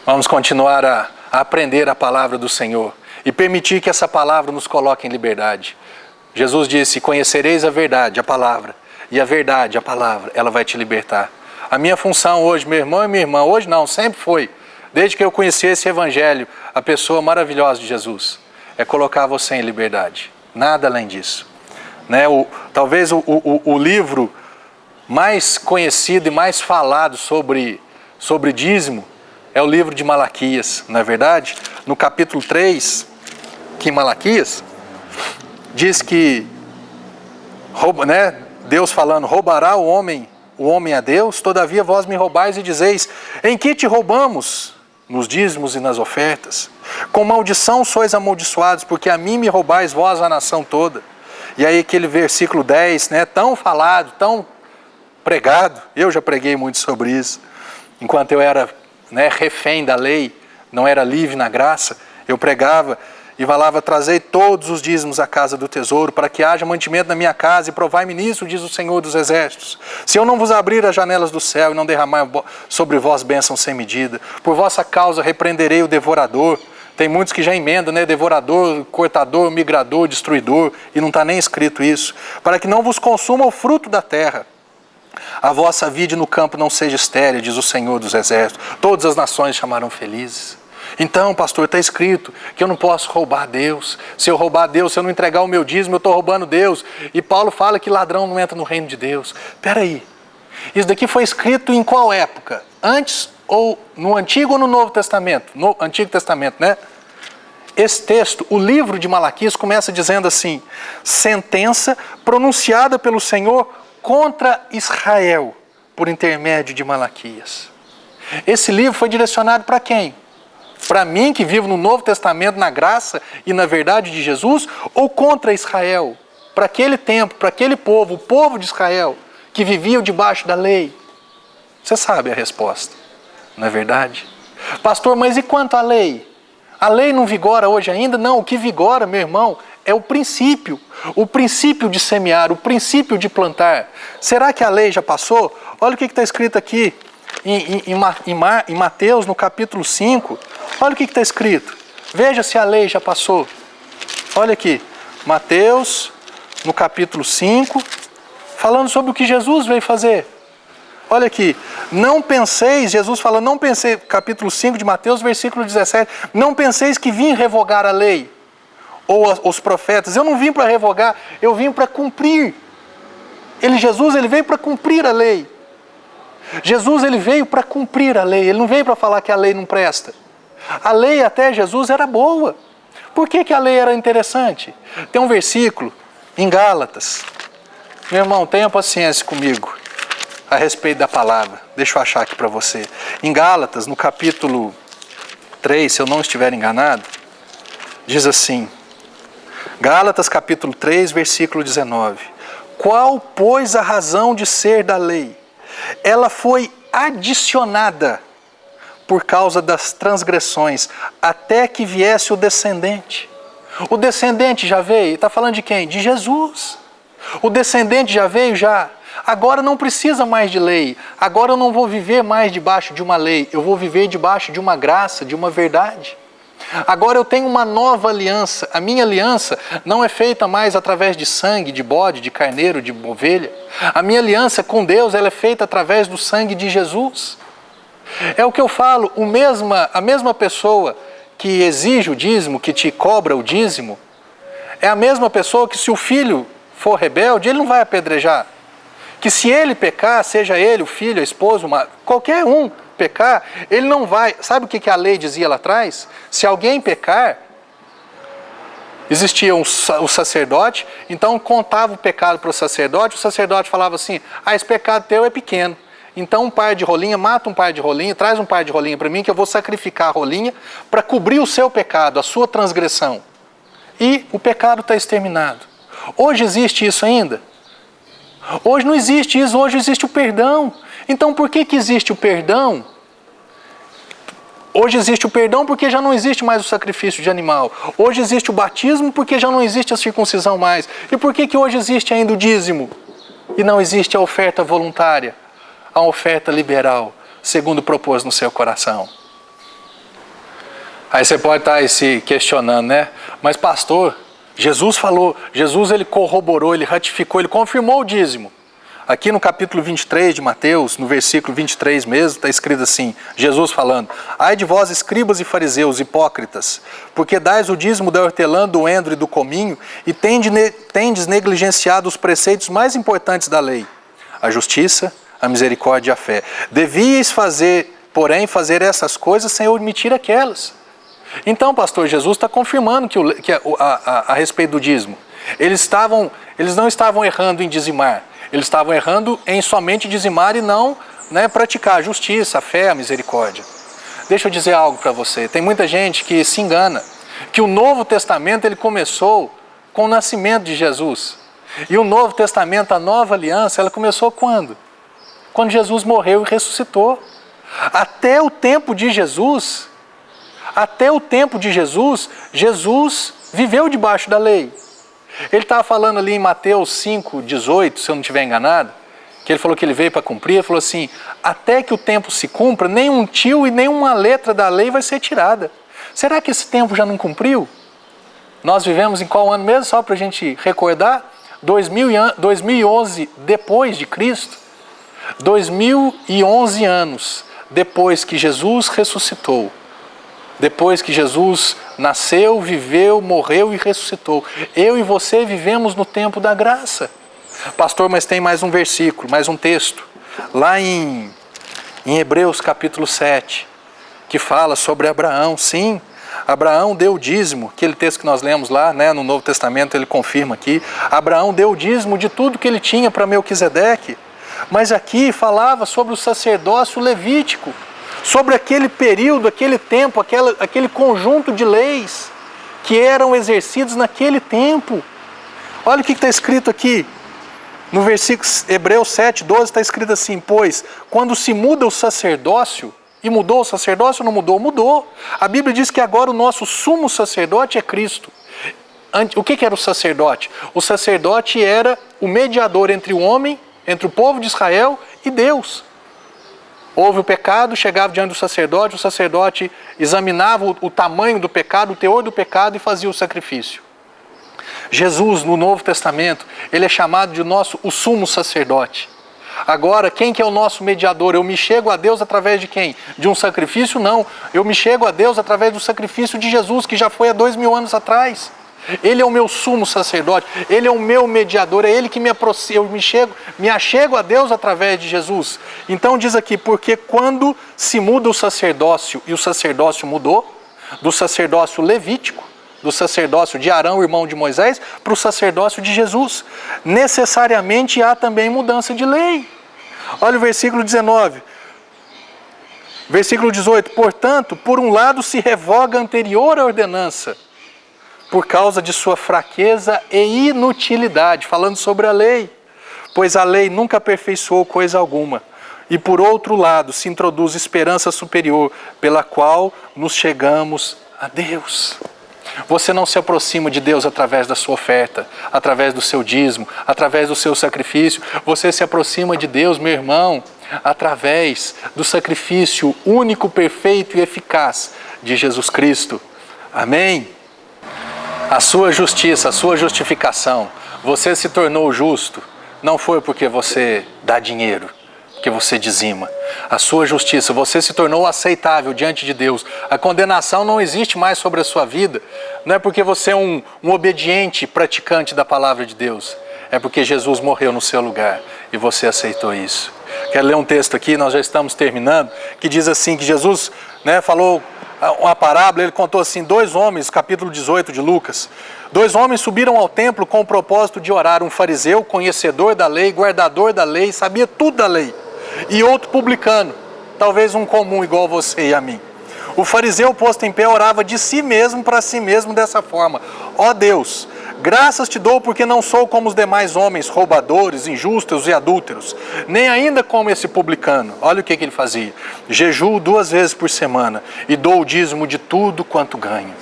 Vamos continuar a aprender a palavra do Senhor e permitir que essa palavra nos coloque em liberdade. Jesus disse: conhecereis a verdade, a palavra, e a verdade, a palavra, ela vai te libertar. A minha função hoje, meu irmão e minha irmã, hoje não, sempre foi, desde que eu conheci esse evangelho, a pessoa maravilhosa de Jesus, é colocar você em liberdade, nada além disso. Né? Talvez o livro mais conhecido e mais falado sobre dízimo é o livro de Malaquias, não é verdade? No capítulo 3, que em Malaquias, diz que, né, Deus falando: roubará o homem a Deus? Todavia vós me roubais e dizeis: em que te roubamos? Nos dízimos e nas ofertas. Com maldição sois amaldiçoados, porque a mim me roubais vós a nação toda. E aí aquele versículo 10, né, tão falado, tão pregado, eu já preguei muito sobre isso, enquanto eu era, né, refém da lei, não era livre na graça, eu pregava e falava: trazei todos os dízimos à casa do tesouro, para que haja mantimento na minha casa, e provai-me nisso, diz o Senhor dos Exércitos. Se eu não vos abrir as janelas do céu e não derramar sobre vós bênção sem medida, por vossa causa repreenderei o devorador. Tem muitos que já emendam, né? Devorador, cortador, migrador, destruidor, e não está nem escrito isso. Para que não vos consuma o fruto da terra. A vossa vide no campo não seja estéril, diz o Senhor dos Exércitos. Todas as nações chamarão felizes. Então, pastor, está escrito que eu não posso roubar Deus. Se eu roubar Deus, se eu não entregar o meu dízimo, eu estou roubando Deus. E Paulo fala que ladrão não entra no reino de Deus. Espera aí, isso daqui foi escrito em qual época? Antes ou no Antigo ou no Novo Testamento? No Antigo Testamento, né? Esse texto, o livro de Malaquias, começa dizendo assim: sentença pronunciada pelo Senhor contra Israel, por intermédio de Malaquias. Esse livro foi direcionado para quem? Para mim, que vivo no Novo Testamento, na graça e na verdade de Jesus, ou contra Israel? Para aquele tempo, para aquele povo, o povo de Israel, que vivia debaixo da lei? Você sabe a resposta, não é verdade? Pastor, mas e quanto à lei? A lei não vigora hoje ainda? Não, o que vigora, meu irmão, é o princípio de semear, o princípio de plantar. Será que a lei já passou? Olha o que está escrito aqui em Mateus, no capítulo 5. Olha o que está escrito. Veja se a lei já passou. Olha aqui, Mateus, no capítulo 5, falando sobre o que Jesus veio fazer. Olha aqui, não penseis, Jesus fala, não penseis, capítulo 5 de Mateus, versículo 17, não penseis que vim revogar a lei, ou os profetas. Eu não vim para revogar, eu vim para cumprir. Jesus veio para cumprir a lei. Jesus, ele veio para cumprir a lei, ele não veio para falar que a lei não presta. A lei até Jesus era boa. Por que a lei era interessante? Tem um versículo em Gálatas. Meu irmão, tenha paciência comigo a respeito da palavra. Deixa eu achar aqui para você. Em Gálatas, no capítulo 3, se eu não estiver enganado, diz assim, Gálatas capítulo 3, versículo 19. Qual, pois, a razão de ser da lei? Ela foi adicionada por causa das transgressões, até que viesse o descendente. O descendente já veio, está falando de quem? De Jesus. O descendente já veio, já. Agora não precisa mais de lei. Agora eu não vou viver mais debaixo de uma lei. Eu vou viver debaixo de uma graça, de uma verdade. Agora eu tenho uma nova aliança. A minha aliança não é feita mais através de sangue, de bode, de carneiro, de ovelha. A minha aliança com Deus, ela é feita através do sangue de Jesus. É o que eu falo, a mesma pessoa que exige o dízimo, que te cobra o dízimo, é a mesma pessoa que, se o filho for rebelde, ele não vai apedrejar. Que se ele pecar, seja ele, o filho, a esposa, qualquer um pecar, ele não vai... Sabe o que a lei dizia lá atrás? Se alguém pecar, existia o sacerdote, então contava o pecado para o sacerdote falava assim, esse pecado teu é pequeno. Então um par de rolinha, mata um par de rolinha, traz um par de rolinha para mim, que eu vou sacrificar a rolinha para cobrir o seu pecado, a sua transgressão. E o pecado está exterminado. Hoje existe isso ainda? Hoje não existe isso, hoje existe o perdão. Então por que existe o perdão? Hoje existe o perdão porque já não existe mais o sacrifício de animal. Hoje existe o batismo porque já não existe a circuncisão mais. E por que hoje existe ainda o dízimo? E não existe a oferta voluntária, a oferta liberal, segundo propôs no seu coração? Aí você pode estar aí se questionando, né? Mas pastor, Jesus falou, Jesus ele corroborou, ele ratificou, ele confirmou o dízimo. Aqui no capítulo 23 de Mateus, no versículo 23 mesmo, está escrito assim, Jesus falando: ai de vós, escribas e fariseus, hipócritas, porque dais o dízimo da hortelã, do endro e do cominho, e tendes negligenciado os preceitos mais importantes da lei, a justiça, a misericórdia e a fé. Devíeis porém, fazer essas coisas sem omitir aquelas. Então, pastor, Jesus está confirmando a respeito do dízimo. Eles não estavam errando em dizimar. Eles estavam errando em somente dizimar e não, praticar a justiça, a fé, a misericórdia. Deixa eu dizer algo para você. Tem muita gente que se engana que o Novo Testamento ele começou com o nascimento de Jesus. E o Novo Testamento, a nova aliança, ela começou quando? Quando Jesus morreu e ressuscitou. Até o tempo de Jesus, Jesus viveu debaixo da lei. Ele estava falando ali em Mateus 5:18, se eu não estiver enganado, que ele falou que ele veio para cumprir, ele falou assim, até que o tempo se cumpra, nenhum tio e nenhuma letra da lei vai ser tirada. Será que esse tempo já não cumpriu? Nós vivemos em qual ano mesmo, só para a gente recordar? 2011 depois de Cristo. 2011 anos depois que Jesus ressuscitou. Depois que Jesus nasceu, viveu, morreu e ressuscitou. Eu e você vivemos no tempo da graça. Pastor, mas tem mais um versículo, mais um texto. Lá em Hebreus capítulo 7, que fala sobre Abraão. Sim, Abraão deu o dízimo. Aquele texto que nós lemos lá, no Novo Testamento, ele confirma aqui. Abraão deu o dízimo de tudo que ele tinha para Melquisedeque. Mas aqui falava sobre o sacerdócio levítico. Sobre aquele período, aquele tempo, aquele conjunto de leis que eram exercidos naquele tempo. Olha o que está escrito aqui. No versículo Hebreus 7:12 está escrito assim, pois quando se muda o sacerdócio, e mudou o sacerdócio ou não mudou? Mudou. A Bíblia diz que agora o nosso sumo sacerdote é Cristo. O que era o sacerdote? O sacerdote era o mediador entre o homem, entre o povo de Israel e Deus. Houve o pecado, chegava diante do sacerdote, o sacerdote examinava o tamanho do pecado, o teor do pecado e fazia o sacrifício. Jesus, no Novo Testamento, ele é chamado de o sumo sacerdote. Agora, quem que é o nosso mediador? Eu me chego a Deus através de quem? De um sacrifício? Não. Eu me chego a Deus através do sacrifício de Jesus, que já foi há 2000 anos atrás. Ele é o meu sumo sacerdote, ele é o meu mediador, é ele que me aproxima, eu me achego a Deus através de Jesus. Então diz aqui, porque quando se muda o sacerdócio, e o sacerdócio mudou, do sacerdócio levítico, do sacerdócio de Arão, irmão de Moisés, para o sacerdócio de Jesus, necessariamente há também mudança de lei. Olha o versículo 19. Versículo 18, portanto, por um lado se revoga a anterior ordenança, por causa de sua fraqueza e inutilidade, falando sobre a lei, pois a lei nunca aperfeiçoou coisa alguma. E por outro lado, se introduz esperança superior, pela qual nos chegamos a Deus. Você não se aproxima de Deus através da sua oferta, através do seu dízimo, através do seu sacrifício. Você se aproxima de Deus, meu irmão, através do sacrifício único, perfeito e eficaz de Jesus Cristo. Amém? A sua justiça, a sua justificação, você se tornou justo, não foi porque você dá dinheiro, porque você dizima. A sua justiça, você se tornou aceitável diante de Deus. A condenação não existe mais sobre a sua vida, não é porque você é um obediente praticante da palavra de Deus, é porque Jesus morreu no seu lugar e você aceitou isso. Quero ler um texto aqui, nós já estamos terminando, que diz assim, que Jesus falou uma parábola, ele contou assim, 2 homens, capítulo 18 de Lucas, 2 homens subiram ao templo com o propósito de orar, um fariseu, conhecedor da lei, guardador da lei, sabia tudo da lei, e outro publicano, talvez um comum igual você e a mim. O fariseu, posto em pé, orava de si mesmo para si mesmo dessa forma, ó Deus, graças te dou porque não sou como os demais homens, roubadores, injustos e adúlteros, nem ainda como esse publicano. Olha o que ele fazia. Jejuo 2 vezes por semana e dou o dízimo de tudo quanto ganho.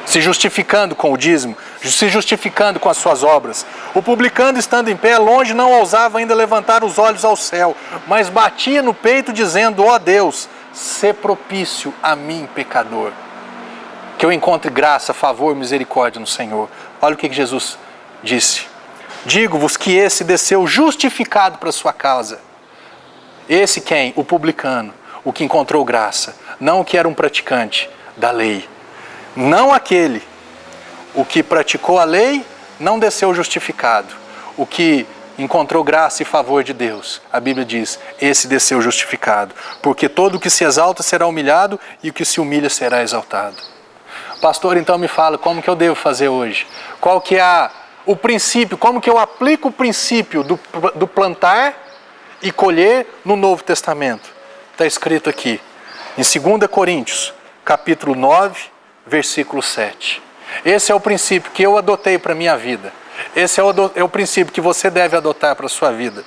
Se justificando com o dízimo, se justificando com as suas obras. O publicano, estando em pé, longe, não ousava ainda levantar os olhos ao céu, mas batia no peito dizendo, ó Deus, sê propício a mim, pecador. que eu encontre graça, favor, misericórdia no Senhor. Olha o que Jesus disse. Digo-vos que esse desceu justificado para sua casa. Esse quem? O publicano, o que encontrou graça. Não o que era um praticante da lei. Não aquele. O que praticou a lei não desceu justificado. O que encontrou graça e favor de Deus. A Bíblia diz, esse desceu justificado. Porque todo o que se exalta será humilhado e o que se humilha será exaltado. Pastor, então me fala, como que eu devo fazer hoje? Qual que é o princípio, como que eu aplico o princípio do plantar e colher no Novo Testamento? Está escrito aqui, em 2 Coríntios, capítulo 9, versículo 7. Esse é o princípio que eu adotei para a minha vida. Esse é o princípio que você deve adotar para a sua vida.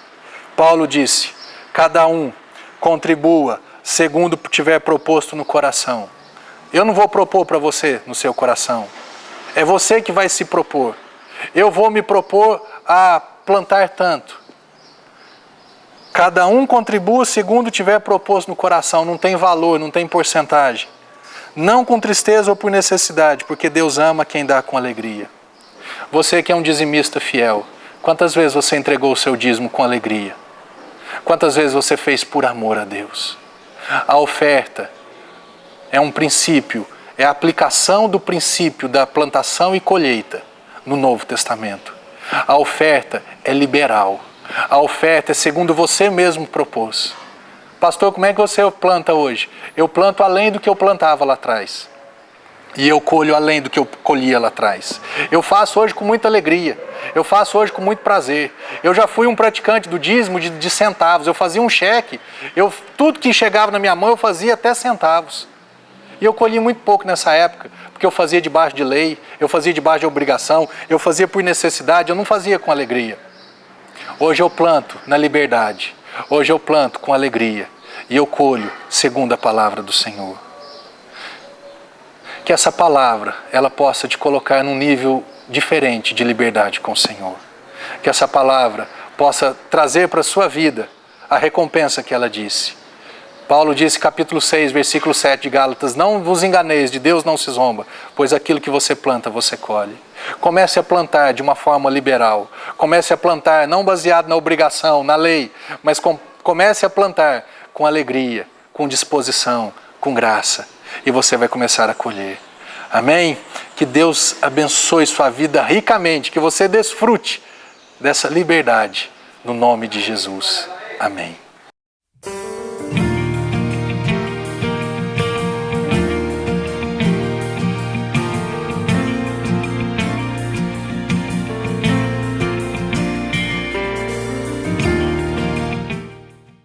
Paulo disse, cada um contribua segundo tiver proposto no coração. Eu não vou propor para você no seu coração. É você que vai se propor. Eu vou me propor a plantar tanto. Cada um contribua segundo tiver proposto no coração. Não tem valor, não tem porcentagem. Não com tristeza ou por necessidade, porque Deus ama quem dá com alegria. Você que é um dizimista fiel, quantas vezes você entregou o seu dízimo com alegria? Quantas vezes você fez por amor a Deus? A oferta é um princípio, é a aplicação do princípio da plantação e colheita no Novo Testamento. A oferta é liberal. A oferta é segundo você mesmo propôs. Pastor, como é que você planta hoje? Eu planto além do que eu plantava lá atrás. E eu colho além do que eu colhia lá atrás. Eu faço hoje com muita alegria. Eu faço hoje com muito prazer. Eu já fui um praticante do dízimo de centavos. Eu fazia um cheque. Tudo que chegava na minha mão eu fazia até centavos. E eu colhi muito pouco nessa época, porque eu fazia debaixo de lei, eu fazia debaixo de obrigação, eu fazia por necessidade, eu não fazia com alegria. Hoje eu planto na liberdade. Hoje eu planto com alegria. E eu colho segundo a palavra do Senhor. Que essa palavra, ela possa te colocar num nível diferente de liberdade com o Senhor. Que essa palavra possa trazer para a sua vida a recompensa que ela disse. Paulo disse, capítulo 6, versículo 7 de Gálatas, não vos enganeis, de Deus não se zomba, pois aquilo que você planta, você colhe. Comece a plantar de uma forma liberal. Comece a plantar não baseado na obrigação, na lei, mas comece a plantar com alegria, com disposição, com graça. E você vai começar a colher. Amém? Que Deus abençoe sua vida ricamente, que você desfrute dessa liberdade, no nome de Jesus. Amém.